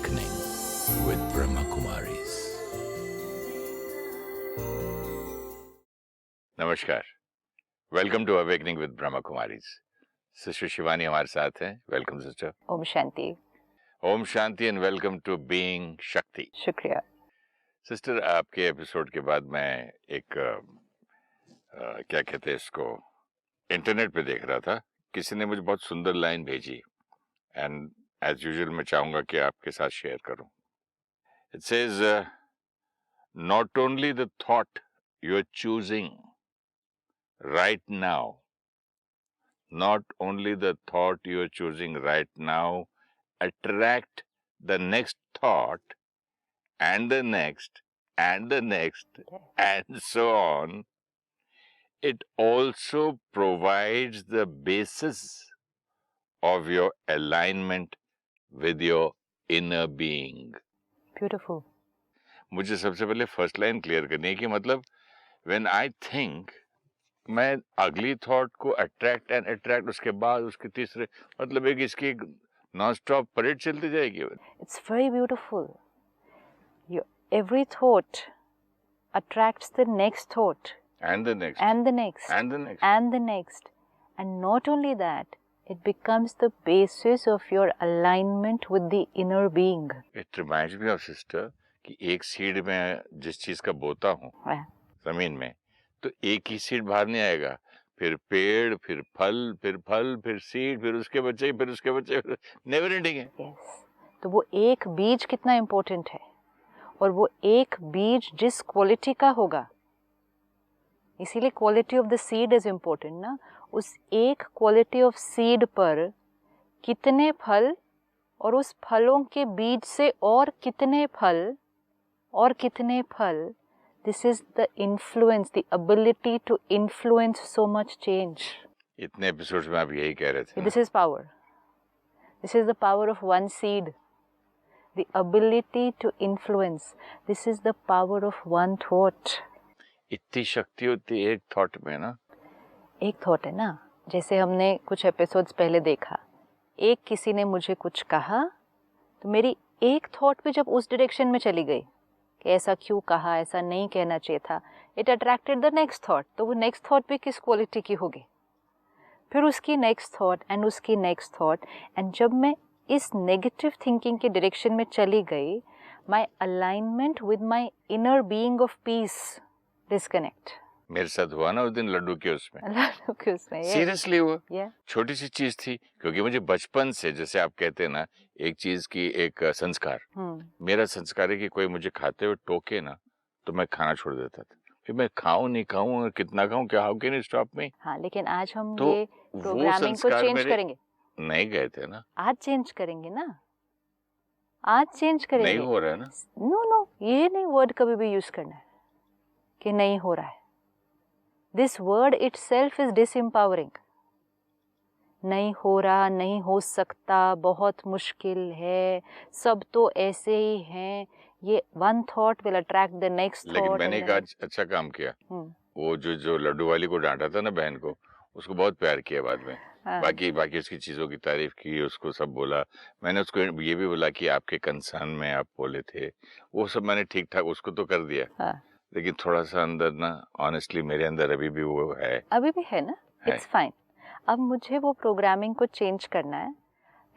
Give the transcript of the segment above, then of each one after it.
Awakening with Brahma Kumaris. नमस्कार, welcome to awakening with Brahma Kumaris. Sister Shivani हमारे साथ हैं। Welcome sister. ओम शांति। ओम शांति and welcome to being Shakti. शुक्रिया सिस्टर, आपके एपिसोड के बाद मैं एक क्या कहते हैं इसको, इंटरनेट पे देख रहा था। किसी ने मुझे बहुत सुंदर लाइन भेजी एंड एज यूजुअल मैं चाहूंगा कि आपके साथ शेयर करूं। It says, not only the thought you are choosing right now, not only the thought you are choosing right now attract the next thought and the next and the next and so on. It also provides the basis of your alignment with your inner being. Beautiful. मुझे सबसे पहले first line clear करनी है कि मतलब when I think, मैं अगली thought को अट्रैक्ट एंड अट्रैक्ट, उसके बाद उसके तीसरे, मतलब एक इसकी नॉन स्टॉप परेड चलती जाएगी। It's very beautiful. Every thought attracts the next thought and the next and the next and the next and the next, and not only that, it becomes the basis of your alignment with the inner being. It reminds me of sister कि एक seed में जिस चीज का बोता हूँ जमीन में, तो एक ही सीड बाहर नहीं आएगा, फिर पेड़, फिर फल, फिर सीड, फिर उसके बच्चे, फिर उसके बच्चे, नेवर एंडिंग है। Yes. तो वो एक बीज कितना इम्पोर्टेंट है, और वो एक बीज जिस क्वालिटी का होगा, इसीलिए quality of the seed is important ना। उस एक क्वालिटी ऑफ सीड पर कितने फल, और उस फलों के बीज से और कितने फल और कितने फल, this is the influence, the ability to influence so much change. इतने एपिसोड्स में आप यही कह रहे थे। This is power, this is the power of one seed, the ability to influence, this is the power of one thought. इतनी शक्ति होती है एक थॉट में ना। एक थॉट है ना, जैसे हमने कुछ एपिसोड्स पहले देखा, एक किसी ने मुझे कुछ कहा, तो मेरी एक थॉट भी जब उस डायरेक्शन में चली गई कि ऐसा क्यों कहा, ऐसा नहीं कहना चाहिए था, it attracted the next thought. तो वो नेक्स्ट थॉट भी किस क्वालिटी की होगी, फिर उसकी नेक्स्ट थॉट एंड उसकी नेक्स्ट थॉट, एंड जब मैं इस नेगेटिव थिंकिंग के डायरेक्शन में चली गई, my alignment with my inner being of peace disconnect. मेरे साथ हुआ ना उस दिन लड्डू के उसमें। लड्डू के उसमें सीरियसली हुआ। yeah. छोटी सी चीज थी, क्योंकि मुझे बचपन से, जैसे आप कहते हैं ना, एक चीज की एक संस्कार, मेरा संस्कार है कि कोई मुझे खाते हुए टोके ना तो मैं खाना छोड़ देता था। फिर मैं खाऊं नहीं खाऊं और कितना खाऊं, क्या how can you stop me. हाँ, लेकिन आज हम तो ये प्रोग्रामिंग को चेंज करेंगे। नहीं गए थे ना, आज चेंज करेंगे ना, आज चेंज करेंगे। नहीं हो रहा है ना। नो, ये नहीं वर्ड कभी भी यूज करना है कि नहीं हो रहा है। This word itself is disempowering. नहीं हो रहा, नहीं हो सकता, बहुत मुश्किल है, सब तो ऐसे ही हैं, ये one thought will attract the next thought. लेकिन मैंने एक आज अच्छा काम किया। वो जो लड्डू वाली को डांटा था ना बहन को, उसको बहुत प्यार किया बाद में। बाकी उसकी चीजों की तारीफ की, उसको सब बोला। मैंने उसको ये भी बोला कि आपके कंसर्न में आप बोले थे, वो सब मैंने ठीक ठाक उसको तो कर दिया। लेकिन थोड़ा सा अंदर ना, ऑनेस्टली मेरे अंदर अभी भी वो है, अभी भी है ना। It's fine. अब मुझे वो प्रोग्रामिंग को चेंज करना है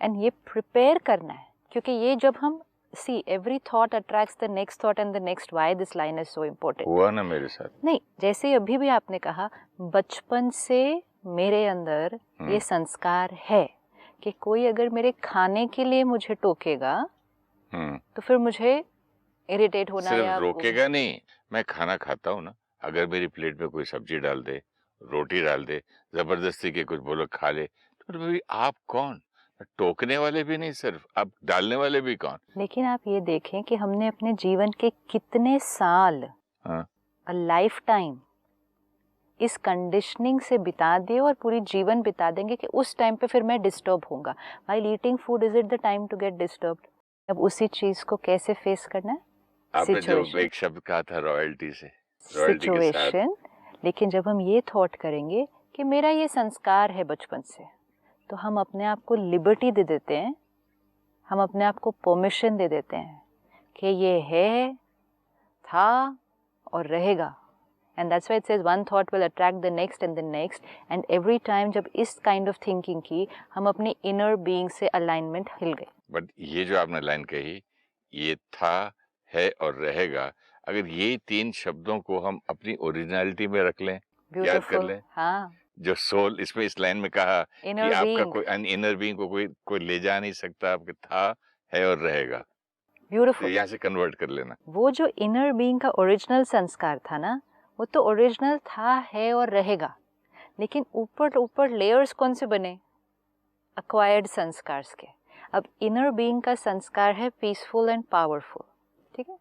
एंड ये प्रिपेयर करना है, क्योंकि ये जब हम see every thought attracts the next thought and the next, why this line is so important. हुआ ना मेरे साथ। नहीं, जैसे अभी भी आपने कहा, बचपन से मेरे अंदर ये संस्कार है कि कोई अगर मेरे खाने के लिए मुझे टोकेगा तो फिर मुझे इरिटेट होना, सिर्फ या रोकेगा नहीं, मैं खाना खाता हूँ ना, अगर मेरी प्लेट में कोई सब्जी डाल दे, रोटी डाल दे, जबरदस्ती के कुछ बोलो खा ले, तो भाई आप कौन? टोकने वाले भी नहीं, सिर्फ आप डालने वाले भी कौन? लेकिन आप ये देखें कि हमने अपने जीवन के कितने साल, अ लाइफ टाइम, इस कंडीशनिंग से बिता दिए और पूरी जीवन बिता देंगे कि उस टाइम पे फिर मैं डिस्टर्ब होऊंगा। While eating food, is it the time to get disturbed? अब उसी चीज को कैसे फेस करना है? आपने जो एक शब्द कहा था रॉयल्टी से, सिचुएशन। लेकिन जब हम ये थॉट करेंगे कि मेरा ये संस्कार है बचपन से, तो हम अपने आप को लिबर्टी दे देते हैं हम अपने आप को परमिशन दे देते हैं कि ये है, था और रहेगा. And that's why it says one thought will attract the next and the next. And every time जब इस kind of thinking की हम अपनी inner being से alignment हिल गए. बट ये जो आपने लाइन कही, ये था, है और रहेगा, अगर ये 3 शब्दों को हम अपनी ओरिजिनलिटी में रख लें, याद कर Beautiful. लें, हाँ. जो सोल इसमें इस लाइन में कहा Inner कि आपका being. कोई इनर बीइंग को कोई ले जा नहीं सकता, आपके था, है और रहेगा. तो Beautiful. यहाँ से कन्वर्ट कर लेना. वो जो inner being का original संस्कार था ना, वो तो ओरिजिनल था, है और रहेगा. लेकिन ऊपर ऊपर लेयर्स कौन से बने? अक्वायर्ड संस्कार के. अब इनर बीइंग का संस्कार है पीसफुल एंड पावरफुल. ठीक है.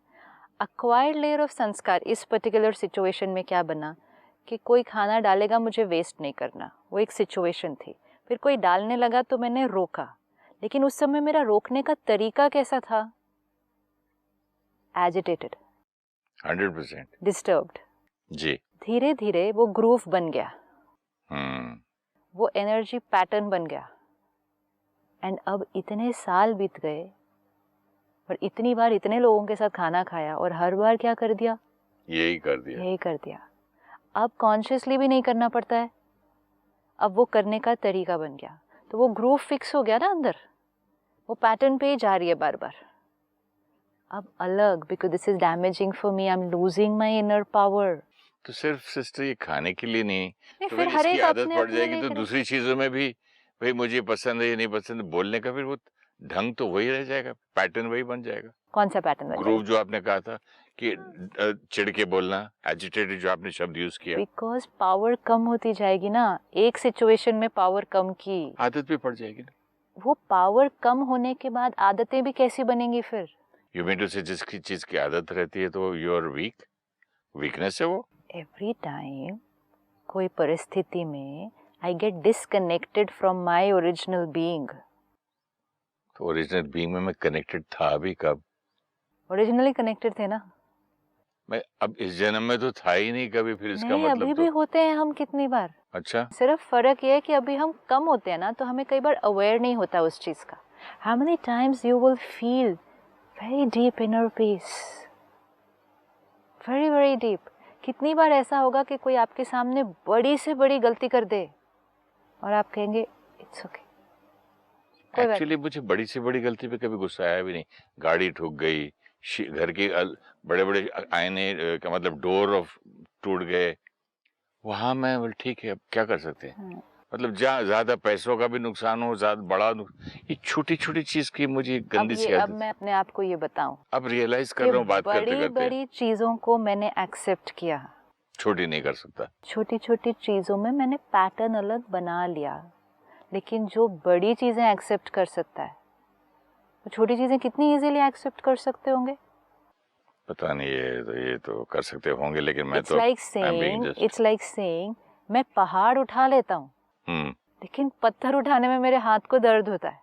अक्वायर्ड लेयर ऑफ संस्कार इस पर्टिकुलर सिचुएशन में क्या बना कि कोई खाना डालेगा, मुझे वेस्ट नहीं करना. वो एक सिचुएशन थी. फिर कोई डालने लगा तो मैंने रोका. लेकिन उस समय मेरा रोकने का तरीका कैसा था? एजिटेटेड, 100%. डिस्टर्ब्ड. जी. धीरे धीरे वो ग्रूव बन गया. वो एनर्जी पैटर्न बन गया. एंड अब इतने साल बीत गए और इतनी बार इतने लोगों के साथ खाना खाया और हर बार क्या कर दिया? यही कर दिया. यही कर दिया. अब कॉन्शियसली भी नहीं करना पड़ता है. अब वो करने का तरीका बन गया. तो वो ग्रूव फिक्स हो गया ना अंदर. वो पैटर्न पे ही जा रही है बार बार. अब अलग, because this is damaging for me, I am losing my inner power. तो सिर्फ सिस्टर ये खाने के लिए नहीं, तो फिर फिर हर इसकी एक आदत अपने पड़ अपने जाएगी लिए तो करें. दूसरी चीजों में भी, भाई मुझे पसंद है ये नहीं पसंद, बोलने का फिर वो ढंग तो वही रह जाएगा, पैटर्न वही बन जाएगा. कौन सा पैटर्न बन ग्रूव जो आपने कहा था कि चिढ़ के बोलना, एजिटेटेड जो आपने शब्द यूज किया, बिकॉज पावर कम होती जाएगी ना. एक सिचुएशन में पावर कम की, आदत भी पड़ जाएगी ना. वो पावर कम होने के बाद आदतें भी कैसी बनेंगी फिर? यू मीन टू से जिसकी चीज की आदत रहती है तो यू आर वीक, वीकनेस है वो. एवरी टाइम कोई परिस्थिति में I get disconnected from my original being. तो ओरिजिनल बीइंग में मैं कनेक्टेड था भी कब? ओरिजिनली कनेक्टेड थे ना. मैं अब इस जन्म में तो था ही नहीं कभी, फिर इसका नहीं, अभी मतलब भी तो. होते हैं हम कितनी बार. अच्छा. सिर्फ फर्क ये है कि अभी हम कम होते हैं ना, तो हमें कई बार अवेयर नहीं होता उस चीज का. How many times you will feel very deep inner peace, very very deep. कितनी बार ऐसा होगा कि कोई आपके सामने बड़ी से बड़ी गलती कर दे और आप कहेंगे इट्स ओके. एक्चुअली मुझे बड़ी से बड़ी गलती पे कभी गुस्सा आया भी नहीं. गाड़ी ठुक गई, घर के बड़े बड़े आईने का मतलब डोर ऑफ टूट गए, वहां मैं बोल ठीक है अब क्या कर सकते हैं. मतलब जहाँ ज्यादा पैसों का भी नुकसान हो, ज्यादा बड़ा ये छोटी छोटी चीज की मुझे गंदी सी अब आदत. मैं अपने आप को ये बताऊं, अब रियलाइज कर रहा हूँ बात करते बड़ी करते, बड़ी चीजों को मैंने एक्सेप्ट किया. छोटी नहीं कर सकता. छोटी छोटी चीजों में मैंने पैटर्न अलग बना लिया. लेकिन जो बड़ी चीजें एक्सेप्ट कर सकता है, वो छोटी चीजें कितनी इजीली एक्सेप्ट कर सकते होंगे? पता नहीं, ये तो कर सकते होंगे, लेकिन मैं इट्स तो लाइक सेइंग मैं पहाड़ उठा लेता हूँ, लेकिन पत्थर उठाने में मेरे हाथ को दर्द होता है.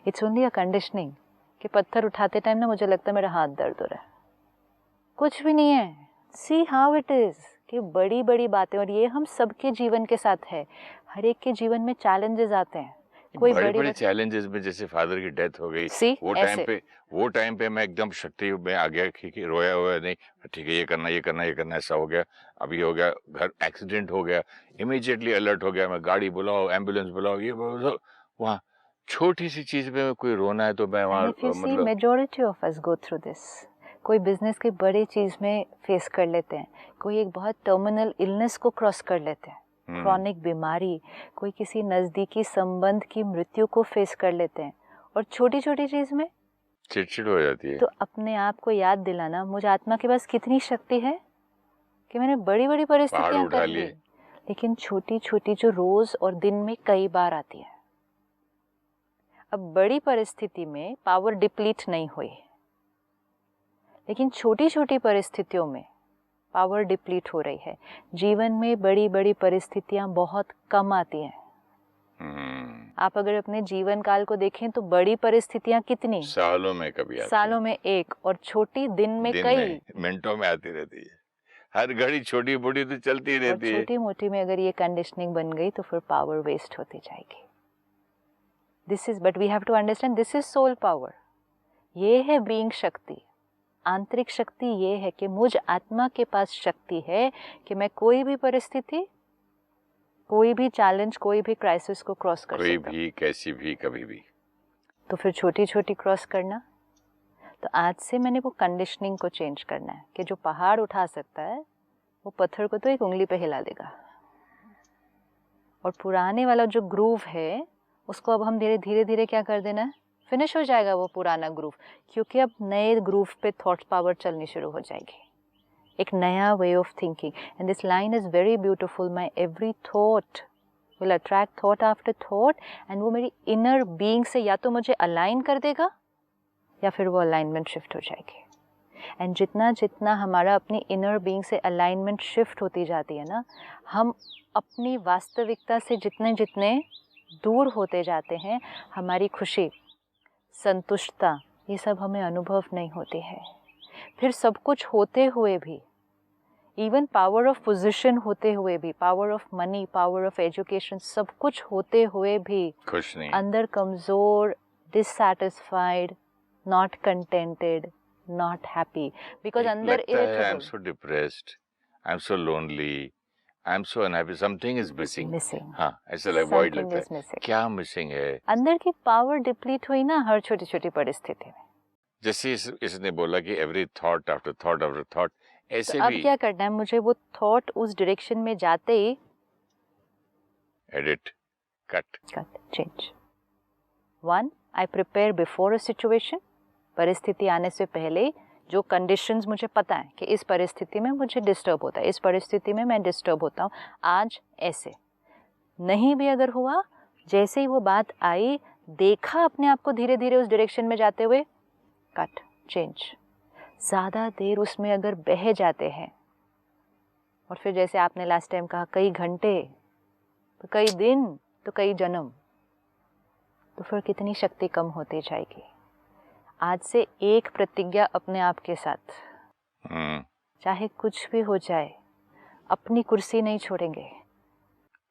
इट्स ओनली अ कंडीशनिंग कि पत्थर उठाते टाइम ना मुझे लगता है मेरा हाथ दर्द हो रहा है. कुछ भी नहीं है. सी हाउ इट इज कि बड़ी बड़ी बातें, और ये हम सबके जीवन के साथ है. हर एक के जीवन में चैलेंजेस आते हैं. कोई बड़े चैलेंजेस में, जैसे फादर की डेथ हो गई, वो टाइम पे मैं एकदम शक्ति में आ गया कि रोया हुआ नहीं, ठीक है ये करना, ऐसा हो गया, अभी हो गया, घर एक्सीडेंट हो गया, इमीडिएटली अलर्ट हो गया, मैं गाड़ी बुलाओ, एम्बुलेंस बुलाओ, ये वहाँ छोटी सी चीज में कोई रोना है तो मैं वहाँ मतलब. Majority of us go through this. कोई बिजनेस के बड़े चीज में फेस कर लेते हैं, कोई एक बहुत टर्मिनल इलनेस को क्रॉस कर लेते हैं, क्रॉनिक बीमारी, कोई किसी नजदीकी संबंध की मृत्यु को फेस कर लेते हैं, और छोटी छोटी चीज में चिड़चिड़ हो जाती है. तो अपने आप को याद दिलाना, मुझे आत्मा के पास कितनी शक्ति है कि मैंने बड़ी बड़ी परिस्थितियां कर ली, लेकिन छोटी छोटी जो रोज और दिन में कई बार आती है. अब बड़ी परिस्थिति में पावर डिप्लीट नहीं हुई, लेकिन छोटी छोटी परिस्थितियों में पावर डिप्लीट हो रही है. जीवन में बड़ी बड़ी परिस्थितियां बहुत कम आती हैं. आप अगर अपने जीवन काल को देखें तो बड़ी परिस्थितियां कितनी सालों में कभी आती सालों में एक, और छोटी दिन में कई, मिनटों में आती रहती है. हर घड़ी छोटी बड़ी तो चलती रहती है. छोटी मोटी में अगर ये कंडीशनिंग बन गई तो फिर पावर वेस्ट होती जाएगी. This is, but we have to understand this is soul power. ये है बीइंग शक्ति, आंतरिक शक्ति. ये है कि मुझ आत्मा के पास शक्ति है कि मैं कोई भी परिस्थिति, कोई भी चैलेंज, कोई भी क्राइसिस को क्रॉस कर सकता हूं. कोई भी, कैसी भी, कभी भी. तो फिर छोटी छोटी क्रॉस करना. तो आज से मैंने वो कंडीशनिंग को चेंज करना है कि जो पहाड़ उठा सकता है वो पत्थर को तो एक उंगली पे हिला देगा. और पुराने वाला जो ग्रूव है उसको अब हम धीरे धीरे क्या कर देना है, फिनिश हो जाएगा वो पुराना ग्रूव. क्योंकि अब नए ग्रूव पे थॉट पावर चलनी शुरू हो जाएगी, एक नया way of thinking. And this line is very beautiful. My every thought will attract thought after thought. And वो मेरी इनर बीइंग से या तो मुझे अलाइन कर देगा या फिर वो अलाइनमेंट शिफ्ट हो जाएगी. एंड जितना जितना हमारा अपनी इनर बीइंग से अलाइनमेंट शिफ्ट होती जाती है ना, हम अपनी वास्तविकता से जितने जितने दूर होते जाते हैं, हमारी खुशी, संतुष्टता, ये सब हमें अनुभव नहीं होती है. फिर सब कुछ होते हुए भी, इवन पावर ऑफ पोजीशन होते हुए भी, power of money, power of education, सब कुछ होते हुए भी खुश नहीं. अंदर कमजोर, dissatisfied, not contented, not happy. Because अंदर लगता है I am irritable, so depressed, I am so lonely, I am so unhappy, something is missing. Missing, हाँ, ऐसा वॉइड समथिंग लगता इज है. मिसिंग. क्या मिसिंग है? अंदर की पावर डिप्लीट हुई ना हर छोटी छोटी परिस्थिति में. जैसे इसने बोला कि every thought after thought after thought, ऐसे तो अब भी क्या करना है मुझे, वो थॉट उस डायरेक्शन में जाते ही edit, cut. Change. 1, I prepare before a situation. परिस्थिति आने से पहले जो कंडीशंस मुझे पता है कि इस परिस्थिति में मुझे डिस्टर्ब होता है, इस परिस्थिति में मैं डिस्टर्ब होता हूँ, आज ऐसे. नहीं भी अगर हुआ, जैसे ही वो बात आई, देखा अपने आप को धीरे धीरे उस डायरेक्शन में जाते हुए, कट, चेंज. ज़्यादा देर उसमें अगर बह जाते हैं, और फिर जैसे आपने लास्ट टाइम कहा, कई घंटे, तो कई दिन, तो कई जन्म, तो फिर कितनी शक्ति कम होती जाएगी. आज से एक प्रतिज्ञा अपने आप के साथ, चाहे कुछ भी हो जाए, अपनी कुर्सी नहीं छोड़ेंगे.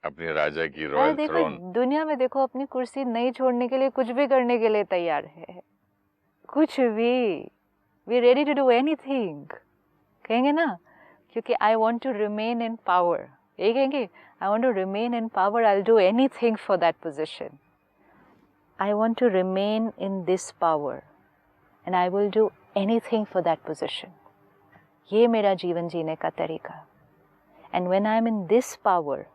अपने राजा की अरे रॉयल देखो, थ्रोन. दुनिया में देखो, अपनी कुर्सी नहीं छोड़ने के लिए कुछ भी करने के लिए तैयार है. कुछ भी, we ready to do anything, कहेंगे ना. क्योंकि I want to remain in power, ये कहेंगे, I want to remain in power, I will do anything for that position. I want to remain in this power and I will do anything for that position. ये मेरा जीवन जीने का तरीका. And when I am in this power,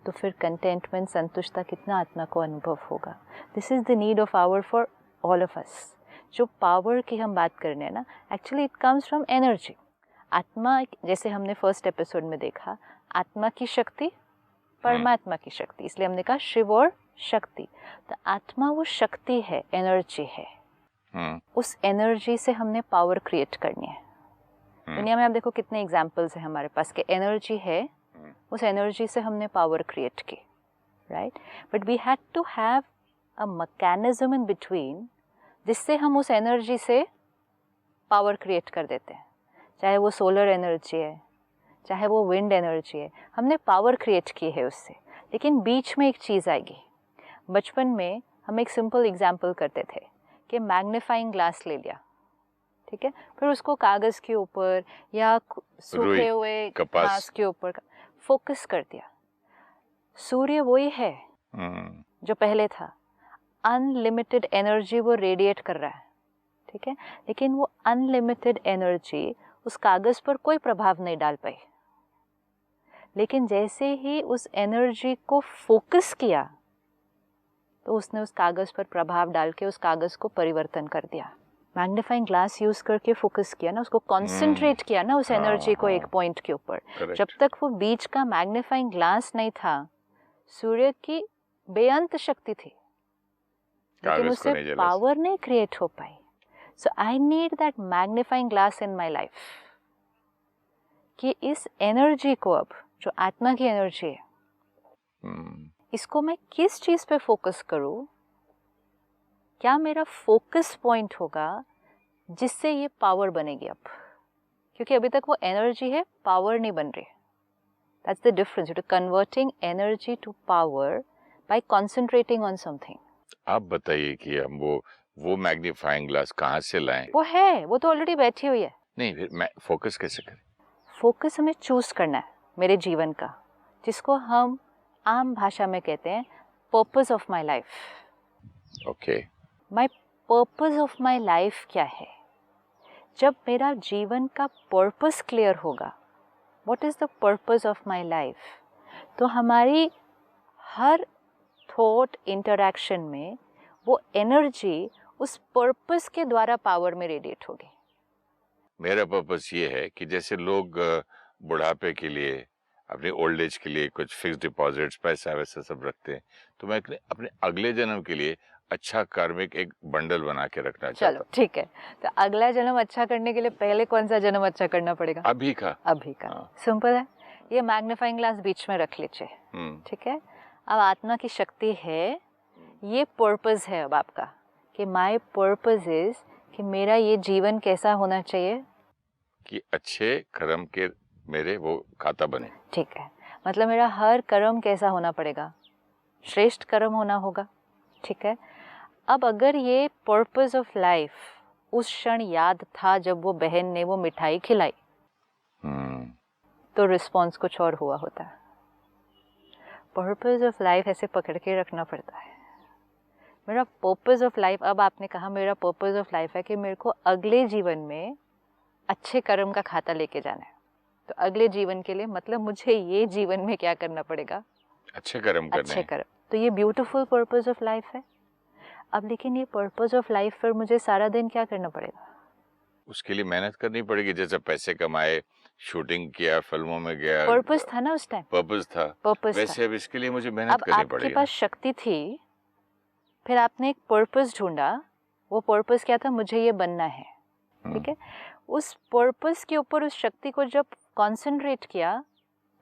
तो फिर contentment, संतुष्टता कितना आत्मा को अनुभव होगा. This is the need of hour for all of us. जो पावर की हम बात कर रहे हैं ना, actually it comes from energy. आत्मा, जैसे हमने फर्स्ट एपिसोड में देखा, आत्मा की शक्ति, परमात्मा की शक्ति, इसलिए हमने कहा शिव और शक्ति. तो आत्मा वो शक्ति है, एनर्जी है. उस एनर्जी से हमने पावर क्रिएट करनी है. दुनिया में आप देखो कितने एग्जाम्पल्स हैं हमारे पास कि एनर्जी है, उस एनर्जी से हमने पावर क्रिएट की, right. But we had to have a mechanism in between, जिससे हम उस एनर्जी से पावर क्रिएट कर देते हैं. चाहे वो सोलर एनर्जी है, चाहे वो विंड एनर्जी है, हमने पावर क्रिएट की है उससे. लेकिन बीच में एक चीज़ आएगी. बचपन में हम एक सिंपल एग्जाम्पल करते थे कि मैग्नीफाइंग ग्लास ले लिया, ठीक है, फिर उसको कागज़ के ऊपर या सूखे हुए घास के ऊपर फोकस कर दिया. सूर्य वही है जो पहले था. अनलिमिटेड एनर्जी वो रेडिएट कर रहा है, ठीक है, लेकिन वो अनलिमिटेड एनर्जी उस कागज़ पर कोई प्रभाव नहीं डाल पाई. लेकिन जैसे ही उस एनर्जी को फोकस किया, तो उसने उस कागज़ पर प्रभाव डाल के उस कागज़ को परिवर्तन कर दिया. मैग्नीफाइंग ग्लास यूज़ करके फोकस किया ना, उसको कॉन्सेंट्रेट किया ना उस एनर्जी को एक पॉइंट के ऊपर. जब तक वो बीच का मैग्नीफाइंग ग्लास नहीं था, सूर्य की बेअंत शक्ति थी, लेकिन उससे पावर नहीं क्रिएट हो पाई. So I need that magnifying glass in my life, कि इस एनर्जी को, अब जो आत्मा की एनर्जी है, इसको मैं किस चीज़ पे फोकस करूँ, क्या मेरा फोकस पॉइंट होगा जिससे ये पावर बनेगी अब. क्योंकि अभी तक वो एनर्जी है, पावर नहीं बन रही. That's the difference. To converting energy to power by concentrating on something. आप बताइए कि हम वो मैग्नीफाइंग ग्लास कहाँ से लाएं? वो है, वो तो ऑलरेडी बैठी हुई है. नहीं, फिर मैं फोकस कैसे करें? फोकस हमें चूज करना है मेरे जीवन का, जिसको हम आम भाषा में कहते हैं purpose of my life. Okay. My purpose of my life क्या है? जब मेरा जीवन का पर्पस क्लियर होगा, what is the purpose of my life, तो हमारी हर थॉट इंटरैक्शन में वो एनर्जी उस पर्पस के द्वारा पावर में रेडिएट होगी. मेरा पर्पस ये है कि जैसे लोग बुढ़ापे के लिए, अपनी ओल्ड एज के लिए कुछ फिक्स डिपॉजिट्स, पैसा वैसा सब रखते हैं, तो मैं अपने अगले जन्म के लिए अच्छा कार्मिक एक बंडल बना के रखना चाहता चलो ठीक है, तो अगला जन्म अच्छा करने के लिए पहले कौन सा जन्म अच्छा करना पड़ेगा? अभी का. अभी का. सिंपल है. ये मैग्नीफाइंग ग्लास बीच में रख लीजिए. ठीक है. अब आत्मा की शक्ति है, ये पर्पस है अब आपका कि माय पर्पस इज कि मेरा ये जीवन कैसा होना चाहिए कि अच्छे कर्म के मेरे वो खाता बने. ठीक है. मतलब मेरा हर कर्म कैसा होना पड़ेगा? श्रेष्ठ कर्म होना होगा. ठीक है. अब अगर ये पर्पस ऑफ लाइफ उस क्षण याद था जब वो बहन ने वो मिठाई खिलाई, तो रिस्पॉन्स कुछ और हुआ होता है. पर्पस ऑफ लाइफ ऐसे पकड़ के रखना पड़ता है. मेरा पर्पस ऑफ लाइफ, अब आपने कहा मेरा पर्पस ऑफ लाइफ है कि मेरे को अगले जीवन में अच्छे कर्म का खाता लेके जाना है. तो अगले जीवन के लिए मतलब मुझे ये जीवन में क्या करना पड़ेगा? अच्छे कर्म करने. अच्छे कर्म. तो ये ब्यूटीफुल पर्पस ऑफ लाइफ है. अब लेकिन ये पर्पस ऑफ लाइफ पर मुझे सारा दिन क्या करना पड़ेगा? उसके लिए मेहनत करनी पड़ेगी. जैसे पैसे कमाए, शूटिंग किया, फिल्मों में गया, पर्पस था ना उस टाइम. पर्पस था. पर्पस वैसे था. अब इसके लिए मुझे मेहनत अब करनी आपके पड़ेगी. पास शक्ति थी, फिर आपने एक पर्पस ढूंढा. वो पर्पस क्या था? मुझे ये बनना है. ठीक है. उस पर्पस के ऊपर उस शक्ति को जब कंसंट्रेट किया,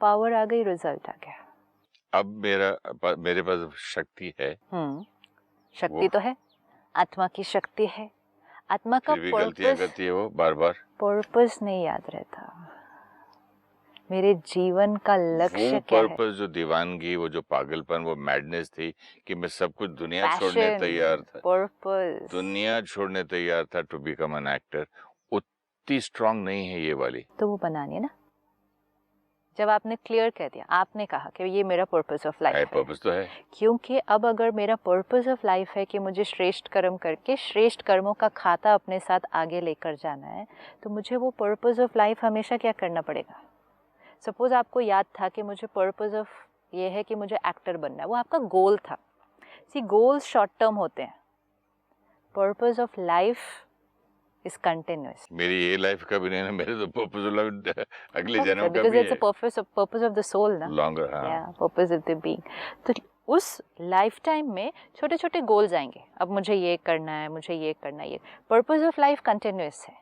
पावर आ गई, रिजल्ट आ गया. अब मेरे पास शक्ति है. शक्ति तो है, आत्मा की शक्ति है. आत्मा का फिर भी गलतियां पर्पस, करती है वो बार-बार. पर्पस नहीं याद रहता. मेरे जीवन का लक्ष्य वो क्या है? पर्पस, जो दीवानगी, वो जो पागलपन, वो मैडनेस थी कि मैं सब कुछ दुनिया Passion, छोड़ने तैयार था. पर्पस. दुनिया छोड़ने तैयार था टू बिकम एन एक्टर. उतनी स्ट्रांग नहीं है ये वाली. तो वो बनानी है ना. जब आपने क्लियर कह दिया, आपने कहा कि ये मेरा पर्पस ऑफ लाइफ है. पर्पस तो है. क्योंकि अब अगर मेरा पर्पस ऑफ लाइफ है कि मुझे श्रेष्ठ कर्म करके श्रेष्ठ कर्मों का खाता अपने साथ आगे लेकर जाना है, तो मुझे वो पर्पस ऑफ लाइफ हमेशा क्या करना पड़ेगा? सपोज आपको याद था कि मुझे पर्पस ऑफ ये है कि मुझे एक्टर बनना है, वो आपका गोल था. सी गोल्स शॉर्ट टर्म होते हैं. Purpose of life is continuous. मेरी ये लाइफ का भी नहीं है, मेरे तो पर्पस ऑफ लाइफ अगले जन्म का बिकॉज भी it's a purpose of the soul ना. लॉन्गर. या पर्पस ऑफ द बीइंग. तो उस लाइफ टाइम में छोटे छोटे गोल्स आएंगे. अब मुझे ये करना है, मुझे ये करना है. ये पर्पस ऑफ लाइफ कंटिन्यूअस है.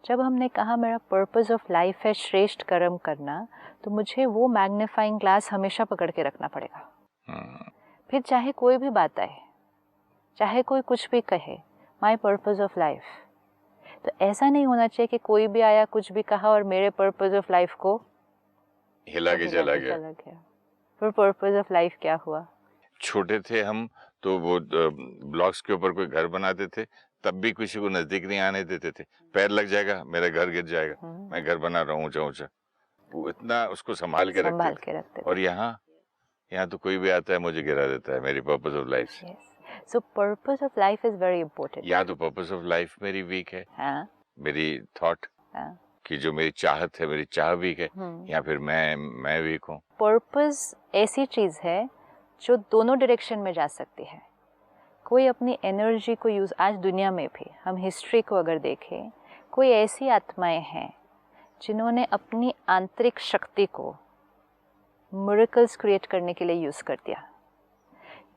जब हमने कहा मेरा पर्पस ऑफ लाइफ है श्रेष्ठ कर्म करना, तो मुझे वो मैग्नीफाइंग ग्लास हमेशा पकड़ के रखना पड़ेगा. फिर चाहे कोई भी बात आए, चाहे कोई कुछ भी कहे, माय पर्पस ऑफ लाइफ. तो ऐसा नहीं होना चाहिए कि कोई भी आया, कुछ भी कहा और मेरे पर्पस ऑफ लाइफ को हिला के चला गया. फिर पर्पस ऑफ लाइफ क्या हुआ? छोटे थे हम तो वो ब्लॉक्स के ऊपर कोई घर बनाते थे, तब भी किसी को नजदीक नहीं आने देते थे. पैर लग जाएगा, मेरा घर गिर जाएगा. मैं घर बना रहा हूँ ऊंचा ऊंचा. वो इतना उसको संभाल के रखते थे. और यहाँ तो कोई भी आता है मुझे गिरा देता है मेरी पर्पस ऑफ लाइफ से. सो purpose of life is very important. या तो पर्पस ऑफ लाइफ मेरी वीक है, मेरी थॉट कि जो मेरी चाहत है, मेरी चाह वीक है, या फिर मैं वीक हूँ. पर्पस ऐसी चीज है जो दोनों डायरेक्शन में जा सकती है. कोई अपनी एनर्जी को यूज, आज दुनिया में भी हम हिस्ट्री को अगर देखें, कोई ऐसी आत्माएं हैं जिन्होंने अपनी आंतरिक शक्ति को मिरेकल्स क्रिएट करने के लिए यूज कर दिया,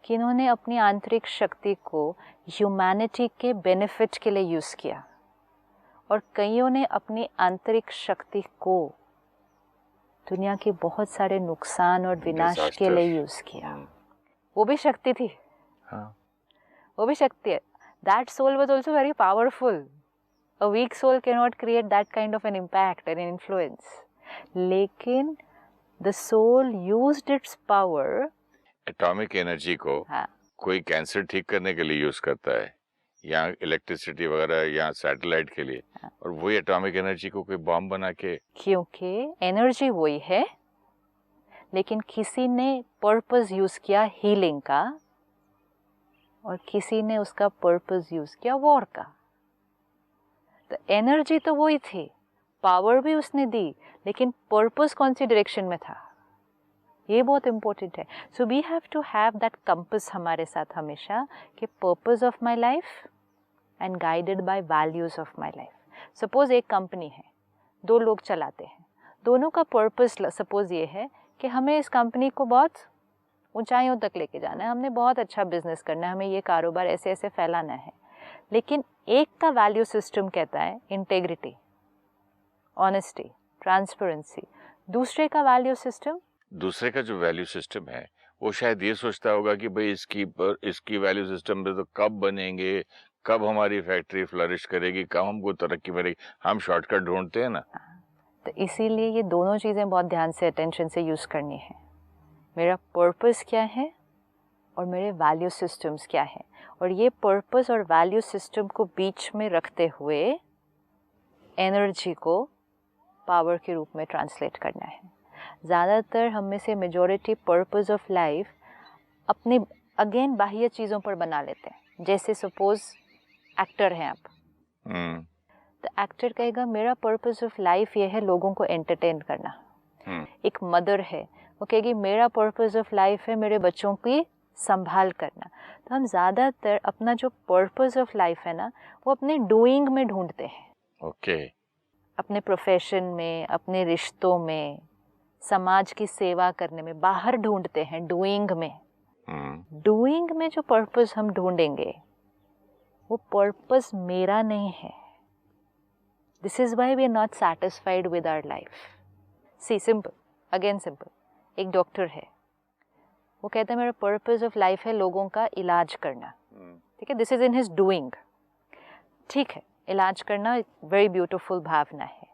किन्होंने अपनी आंतरिक शक्ति को ह्यूमैनिटी के बेनिफिट के लिए यूज किया, और कईयों ने अपनी आंतरिक शक्ति को दुनिया के बहुत सारे नुकसान और विनाश के लिए यूज किया. वो भी शक्ति थी. वो भी शक्ति है. That soul was also very powerful. A weak soul cannot create that kind of an impact and an influence. लेकिन the soul used its power atomic energy को हाँ कोई कैंसर ठीक करने के लिए यूज करता है, या इलेक्ट्रिसिटी वगैरह, या सैटेलाइट के लिए, हाँ। और वही एटॉमिक एनर्जी को कोई बॉम्ब बना के। क्योंकि एनर्जी वही है, लेकिन किसी ने पर्पस यूज किया हीलिंग का और किसी ने उसका पर्पस यूज किया वॉर का। तो एनर्जी तो वही थी, पावर भी उसने दी, लेकिन पर्पस कौन सी डायरेक्शन में था, ये बहुत इंपॉर्टेंट है। So we have to have that compass हमारे साथ हमेशा, कि purpose of my life and guided by values of my life. Suppose एक कंपनी है, 2 लोग चलाते हैं, दोनों का पर्पस सपोज ये है कि हमें इस कंपनी को बहुत ऊंचाइयों तक लेके जाना है, हमने बहुत अच्छा बिजनेस करना है, हमें ये कारोबार ऐसे ऐसे फैलाना है। लेकिन एक का वैल्यू सिस्टम कहता है इंटेग्रिटी, ऑनेस्टी, ट्रांसपेरेंसी। दूसरे का वैल्यू सिस्टम, दूसरे का जो वैल्यू सिस्टम है वो शायद ये सोचता होगा कि भाई इसकी वैल्यू सिस्टम में तो कब बनेंगे, कब हमारी फैक्ट्री फ्लरिश करेगी, कब हमको तरक्की मिलेगी। हम शॉर्टकट ढूंढते हैं ना। तो इसीलिए ये दोनों चीज़ें बहुत ध्यान से, अटेंशन से यूज़ करनी है। मेरा पर्पस क्या है और मेरे वैल्यू सिस्टम्स क्या है, और ये पर्पस और वैल्यू सिस्टम को बीच में रखते हुए एनर्जी को पावर के रूप में ट्रांसलेट करना है। ज़्यादातर हम में से मेजॉरिटी पर्पस ऑफ लाइफ अपने अगेन बाह्य चीज़ों पर बना लेते हैं। जैसे सपोज एक्टर हैं आप, तो एक्टर कहेगा मेरा पर्पस ऑफ लाइफ ये है लोगों को एंटरटेन करना। एक मदर है, वो कहेगी मेरा पर्पस ऑफ लाइफ है मेरे बच्चों की संभाल करना। तो हम ज़्यादातर अपना जो पर्पस ऑफ लाइफ है ना, वो अपने डूइंग में ढूंढते हैं। ओके। अपने प्रोफेशन में, अपने रिश्तों में, समाज की सेवा करने में बाहर ढूंढते हैं, डूइंग में। डूइंग में जो पर्पस हम ढूंढेंगे वो पर्पस मेरा नहीं है। This is why we are not satisfied with our life. See simple, again simple, एक डॉक्टर है, वो कहता है मेरा पर्पस ऑफ लाइफ है लोगों का इलाज करना। ठीक है, this is in his doing. ठीक है, इलाज करना वेरी ब्यूटीफुल भावना है,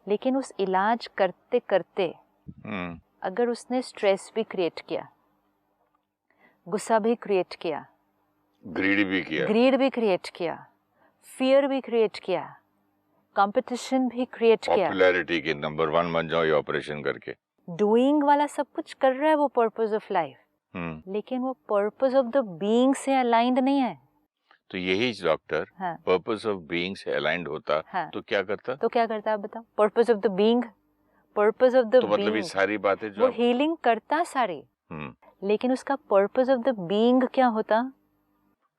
लेकिन उस इलाज करते करते अगर उसने स्ट्रेस भी क्रिएट किया, गुस्सा भी क्रिएट किया, ग्रीड भी क्रिएट किया, फियर भी क्रिएट किया, कंपटीशन भी क्रिएट किया, पॉपुलैरिटी के नंबर 1 बन जाओ ये ऑपरेशन करके, डूइंग वाला सब कुछ कर रहा है वो पर्पस ऑफ लाइफ, लेकिन वो पर्पस ऑफ द बीइंग से अलाइंड नहीं है। तो यही डॉक्टर पर्पस ऑफ बीइंग से अलाइंड होता तो क्या करता? आप बताओ। Purpose of the being, purpose of the तो मतलब ये सारी बातें जो वो हीलिंग करता सारी, लेकिन उसका पर्पस ऑफ द बीइंग क्या होता?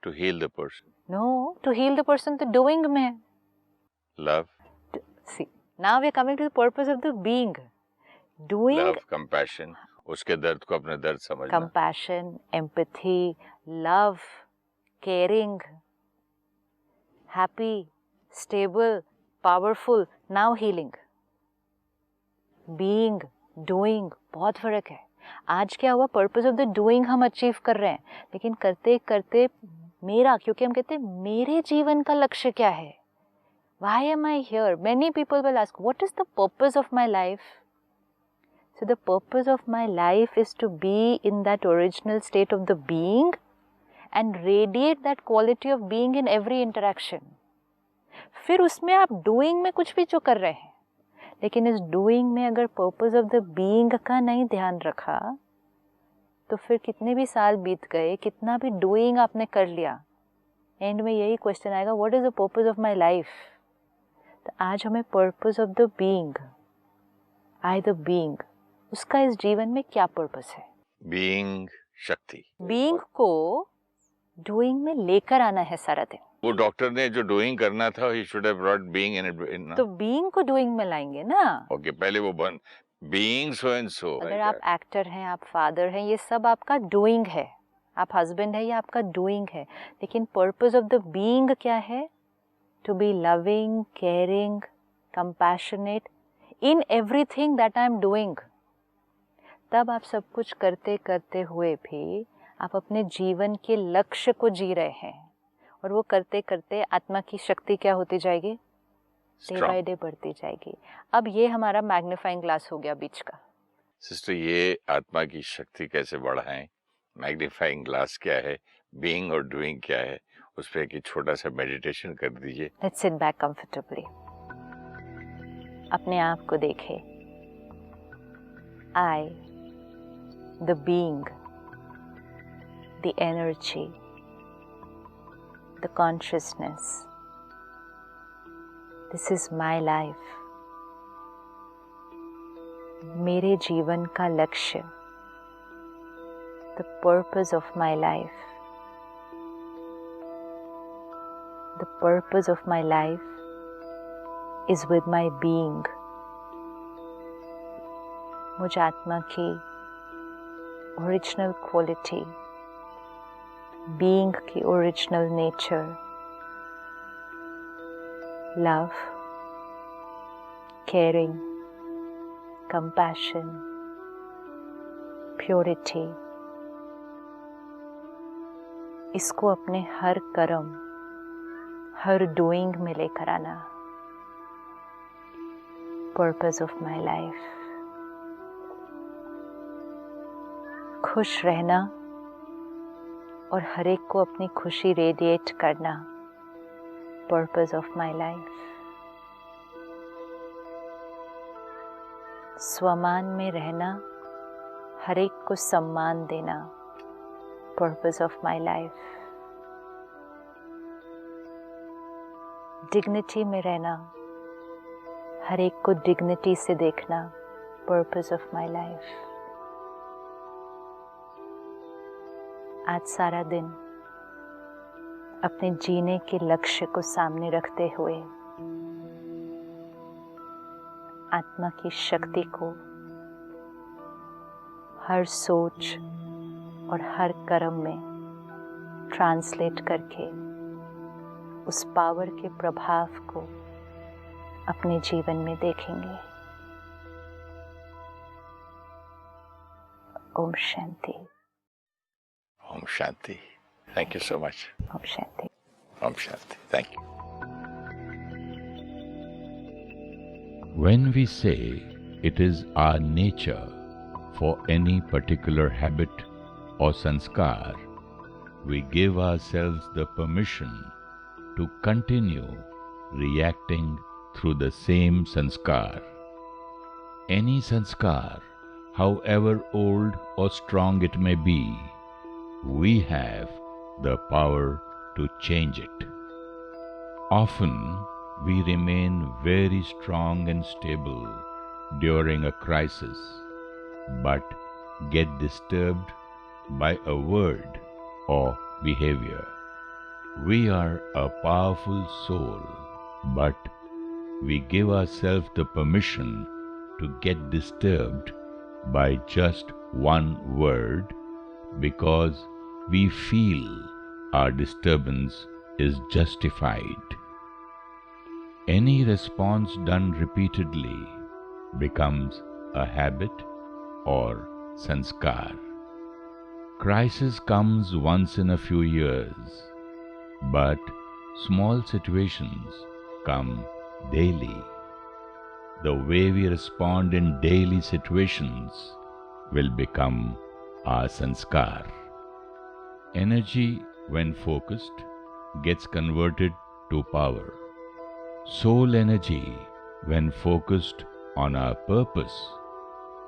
To heal the person. No, to heal the person तो डूइंग में है। Love. See, now we are coming to the purpose of the being. Doing, love, compassion, उसके दर्द को अपने दर्द समझना, compassion, empathy, love, caring, happy, stable, powerful, now healing. Being, doing, बहुत फर्क है। आज क्या हुआ, पर्पस ऑफ द डूइंग हम अचीव कर रहे हैं, लेकिन करते करते मेरा, क्योंकि हम कहते हैं मेरे जीवन का लक्ष्य क्या है, why am I here? Many people will ask, what is the purpose of my life? So the purpose of my life is to be in that original state of the being and radiate that quality of being in every interaction. फिर उसमें आप doing में कुछ भी जो कर रहे हैं, लेकिन इस doing में अगर purpose of the being का नहीं ध्यान रखा, तो फिर कितने भी साल बीत गए, कितना भी doing आपने कर लिया, एंड में यही क्वेश्चन आएगा, what is the purpose of my life? तो आज हमें purpose of the being, I the being, उसका इस जीवन में क्या पर्पस है? बीइंग शक्ति, बीइंग को डूइंग में लेकर आना है सारा दिन। वो डॉक्टर ने जो डूइंग करना था, he should have brought being in it. तो बीइंग को डूइंग में लाएंगे ना। ओके, पहले वो बन बीइंग सो एंड सो। अगर आप एक्टर हैं, आप फादर हैं, ये सब आपका डूइंग है। आप हस्बैंड है, ये आपका डूइंग है, लेकिन पर्पस ऑफ द बीइंग क्या है? To be loving, caring, compassionate in everything that I am doing. तब आप सब कुछ करते करते हुए भी आप अपने जीवन के लक्ष्य को जी रहे हैं, और वो करते करते आत्मा की शक्ति क्या होती जाएगी? डे बाय डे बढ़ती जाएगी। अब ये हमारा मैग्नीफाइंग ग्लास हो गया बीच का। सिस्टर, ये आत्मा की शक्ति कैसे बढ़ाएं? मैग्नीफाइंग ग्लास क्या है, बीइंग और डूइंग क्या है, उस पर एक छोटा सा मेडिटेशन कर दीजिए। Let's sit back comfortably. अपने आप को देखें। I, the being, the energy, the consciousness, this is my life. मेरे जीवन का लक्ष्य, the purpose of my life, the purpose of my life is with my being। मुझ आत्मा की ओरिजिनल क्वालिटी, बीइंग की original nature, love, caring, compassion, purity, इसको अपने हर कर्म, हर डूइंग में लेकर आना। पर्पस ऑफ माई लाइफ, खुश रहना और हर एक को अपनी खुशी रेडिएट करना। पर्पस ऑफ माई लाइफ, स्वमान में रहना, हर एक को सम्मान देना। Purpose of my life, dignity में रहना, हर एक को डिग्निटी से देखना। Purpose of my life. आज सारा दिन अपने जीने के लक्ष्य को सामने रखते हुए आत्मा की शक्ति को हर सोच और हर कर्म में ट्रांसलेट करके उस पावर के प्रभाव को अपने जीवन में देखेंगे। ओम शांति। ओम शांति। Thank you so much. ओम शांति। ओम शांति। Thank you. When we say it is our nature for any particular habit or sanskar, we give ourselves the permission to continue reacting through the same sanskar. Any sanskar, however old or strong it may be, we have the power to change it. Often we remain very strong and stable during a crisis, but get disturbed by a word or behavior. We are a powerful soul, but we give ourselves the permission to get disturbed by just one word because we feel our disturbance is justified. Any response done repeatedly becomes a habit or sanskar. Crisis comes once in a few years, but small situations come daily. The way we respond in daily situations will become our sanskar. Energy, when focused, gets converted to power. Soul energy, when focused on our purpose,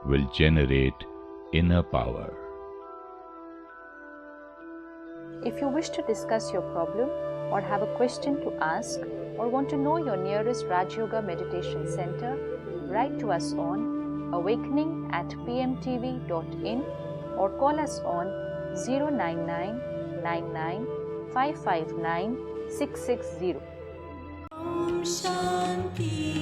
will generate inner power. If you wish to discuss your problem or have a question to ask or want to know your nearest Raj Yoga Meditation Center, write to us on awakening@pmtv.in or call us on 099 99 559 660. Shanti.